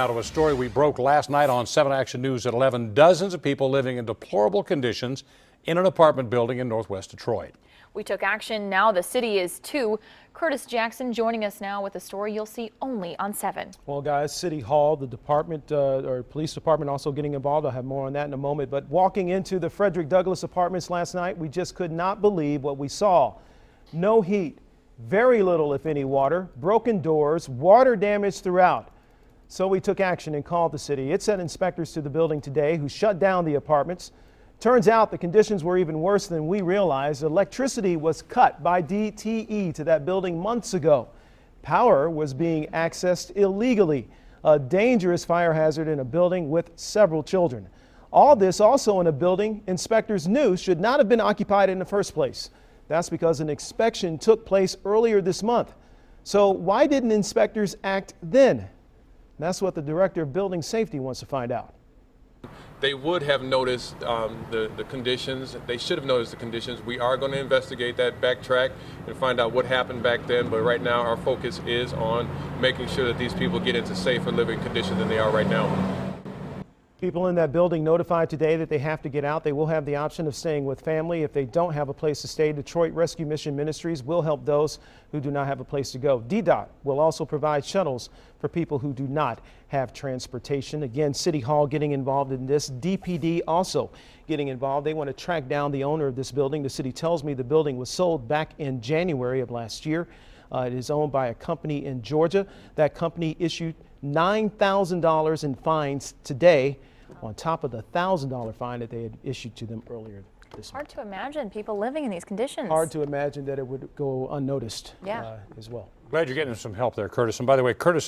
Out of a story we broke last night on 7 Action News at 11, dozens of people living in deplorable conditions in an apartment building in northwest Detroit. We took action. Now the city is too. Curtis Jackson joining us now with a story you'll see only on 7. Well, guys, City Hall, the department or police department also getting involved. I'll have more on that in a moment. But walking into the Frederick Douglass apartments last night, we just could not believe what we saw. No heat, very little, if any, water, broken doors, water damage throughout. So we took action and called the city. It sent inspectors to the building today who shut down the apartments. Turns out the conditions were even worse than we realized. Electricity was cut by DTE to that building months ago. Power was being accessed illegally, a dangerous fire hazard in a building with several children. All this also in a building inspectors knew should not have been occupied in the first place. That's because an inspection took place earlier this month. So why didn't inspectors act then? That's what the director of building safety wants to find out. They would have noticed the conditions. They should have noticed the conditions. We are going to investigate that, backtrack, and find out what happened back then. But right now, our focus is on making sure that these people get into safer living conditions than they are right now. People in that building notified today that they have to get out. They will have the option of staying with family. If they don't have a place to stay, Detroit Rescue Mission Ministries will help those who do not have a place to go. DDOT will also provide shuttles for people who do not have transportation. Again, City Hall getting involved in this. DPD also getting involved. They want to track down the owner of this building. The city tells me the building was sold back in January of last year. It is owned by a company in Georgia. That company issued $9,000 in fines today, on top of the $1,000 fine that they had issued to them earlier this month. Hard to imagine people living in these conditions. Hard to imagine that it would go unnoticed as well. Glad you're getting some help there, Curtis. And by the way, Curtis